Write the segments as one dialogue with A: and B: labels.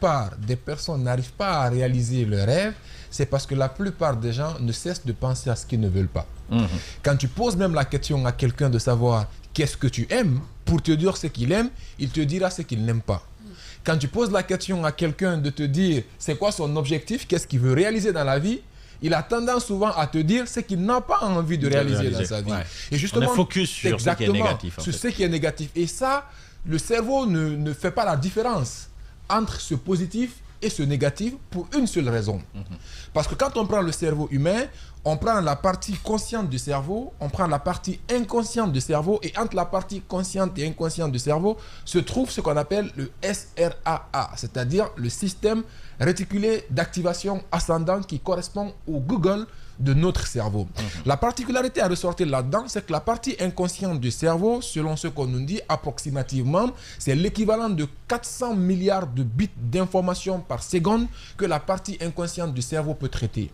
A: plupart des personnes n'arrivent pas à réaliser leurs rêves, c'est parce que la plupart des gens ne cessent de penser à ce qu'ils ne veulent pas. Quand tu poses même la question à quelqu'un de savoir qu'est-ce que tu aimes, pour te dire ce qu'il aime, il te dira ce qu'il n'aime pas. Quand tu poses la question à quelqu'un de te dire c'est quoi son objectif, qu'est-ce qu'il veut réaliser dans la vie, il a tendance souvent à te dire ce qu'il n'a pas envie de réaliser dans sa vie.
B: Ouais.
A: Et justement,
B: on est focus sur ce qui est négatif.
A: Sur ce qui est négatif. Et ça, le cerveau ne fait pas la différence entre ce positif et ce négatif pour une seule raison. Parce que quand on prend le cerveau humain, on prend la partie consciente du cerveau, on prend la partie inconsciente du cerveau, et entre la partie consciente et inconsciente du cerveau se trouve ce qu'on appelle le SRAA, c'est-à-dire le système réticulé d'activation ascendante qui correspond au Google de notre cerveau. La particularité à ressortir là-dedans, c'est que la partie inconsciente du cerveau, selon ce qu'on nous dit approximativement, c'est l'équivalent de 400 milliards de bits d'informations par seconde que la partie inconsciente du cerveau peut traiter.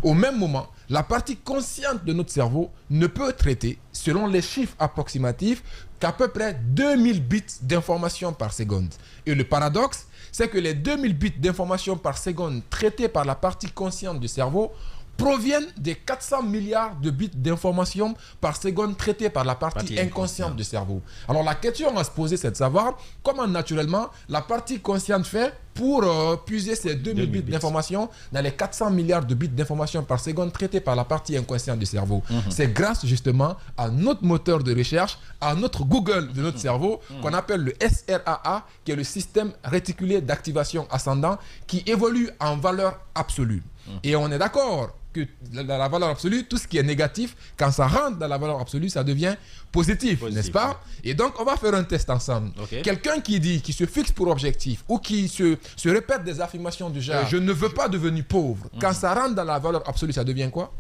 A: Au même moment, la partie consciente de notre cerveau ne peut traiter, selon les chiffres approximatifs, qu'à peu près 2000 bits d'informations par seconde. Et le paradoxe, c'est que les 2000 bits d'informations par seconde traités par la partie consciente du cerveau proviennent des 400 milliards de bits d'informations par seconde traitées par la partie inconsciente du cerveau. Alors la question à se poser, c'est de savoir comment naturellement la partie consciente fait pour puiser ces 2000 bits d'informations dans les 400 milliards de bits d'informations par seconde traitées par la partie inconsciente du cerveau. C'est grâce justement à notre moteur de recherche, à notre Google de notre cerveau, qu'on appelle le SRAA, qui est le système réticulé d'activation ascendant, qui évolue en valeur absolue. Et on est d'accord que la valeur absolue, tout ce qui est négatif, quand ça rentre dans la valeur absolue, ça devient positif, n'est-ce pas? Et donc, on va faire un test ensemble. Quelqu'un qui se fixe pour objectif ou qui se répète des affirmations du genre « je ne veux pas devenir pauvre », quand ça rentre dans la valeur absolue, ça devient quoi?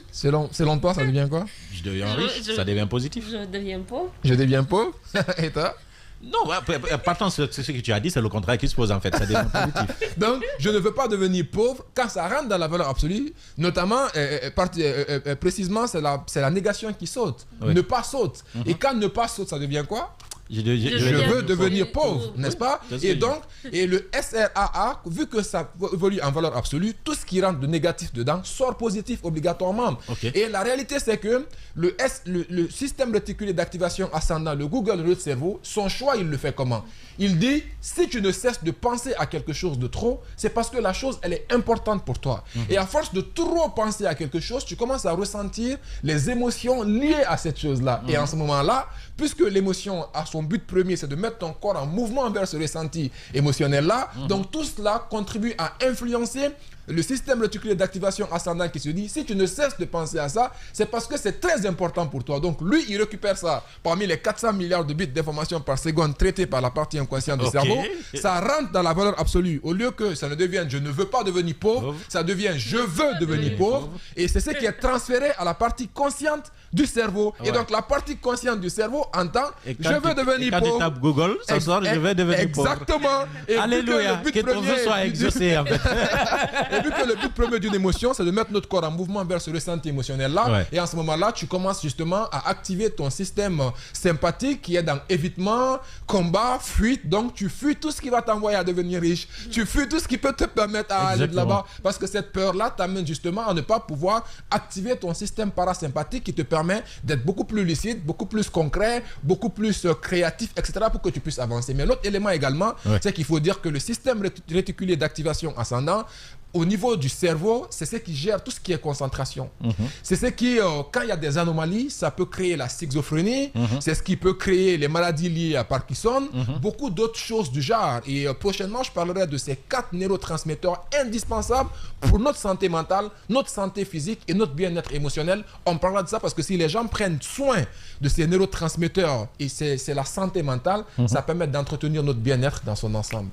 A: Selon toi, ça devient quoi?
B: Je deviens riche, ça devient positif.
C: Je deviens pauvre.
A: Je deviens pauvre. Et toi?
B: Non, partant de ce que tu as dit, c'est le contraire qui se pose en fait, ça devient positif.
A: Donc, je ne veux pas devenir pauvre quand ça rentre dans la valeur absolue, notamment, précisément, c'est la négation qui saute. Ne pas saute. Et quand ne pas saute, ça devient quoi? Je veux devenir pauvre, n'est-ce pas? Et donc, le SRAA, vu que ça évolue en valeur absolue, tout ce qui rentre de négatif dedans sort positif obligatoirement. Et la réalité, c'est que le système réticulé d'activation ascendant, le Google de notre cerveau, son choix, il le fait comment? Il dit, si tu ne cesses de penser à quelque chose de trop, c'est parce que la chose, elle est importante pour toi. Et à force de trop penser à quelque chose, tu commences à ressentir les émotions liées à cette chose-là. Et en ce moment-là, puisque l'émotion a son but premier, c'est de mettre ton corps en mouvement vers ce ressenti émotionnel-là, donc tout cela contribue à influencer le système réticulé d'activation ascendant qui se dit, si tu ne cesses de penser à ça, c'est parce que c'est très important pour toi. Donc lui, il récupère ça parmi les 400 milliards de bits d'informations par seconde traitées par la partie inconsciente du cerveau. Ça rentre dans la valeur absolue. Au lieu que ça ne devienne je ne veux pas devenir pauvre, ça devient je veux devenir pauvre. Et c'est ce qui est transféré à la partie consciente du cerveau. Et donc la partie consciente du cerveau entend je veux devenir pauvre.
B: Quand tu tapes Google, ça sort je vais devenir pauvre.
A: Exactement. Et
B: alléluia, que ton vœu soit exaucé en fait.
A: Et vu que le but premier d'une émotion, c'est de mettre notre corps en mouvement vers ce ressenti émotionnel-là, et en ce moment-là, tu commences justement à activer ton système sympathique qui est dans évitement, combat, fuite. Donc, tu fuis tout ce qui va t'envoyer à devenir riche. Tu fuis tout ce qui peut te permettre à aller de là-bas. Parce que cette peur-là t'amène justement à ne pas pouvoir activer ton système parasympathique qui te permet d'être beaucoup plus lucide, beaucoup plus concret, beaucoup plus créatif, etc. pour que tu puisses avancer. Mais l'autre élément également, c'est qu'il faut dire que le système réticulé d'activation ascendant, au niveau du cerveau, c'est ce qui gère tout ce qui est concentration. C'est ce qui, quand il y a des anomalies, ça peut créer la schizophrénie, c'est ce qui peut créer les maladies liées à Parkinson, beaucoup d'autres choses du genre. Et prochainement, je parlerai de ces 4 neurotransmetteurs indispensables pour notre santé mentale, notre santé physique et notre bien-être émotionnel. On parlera de ça parce que si les gens prennent soin de ces neurotransmetteurs et c'est la santé mentale, ça permet d'entretenir notre bien-être dans son ensemble.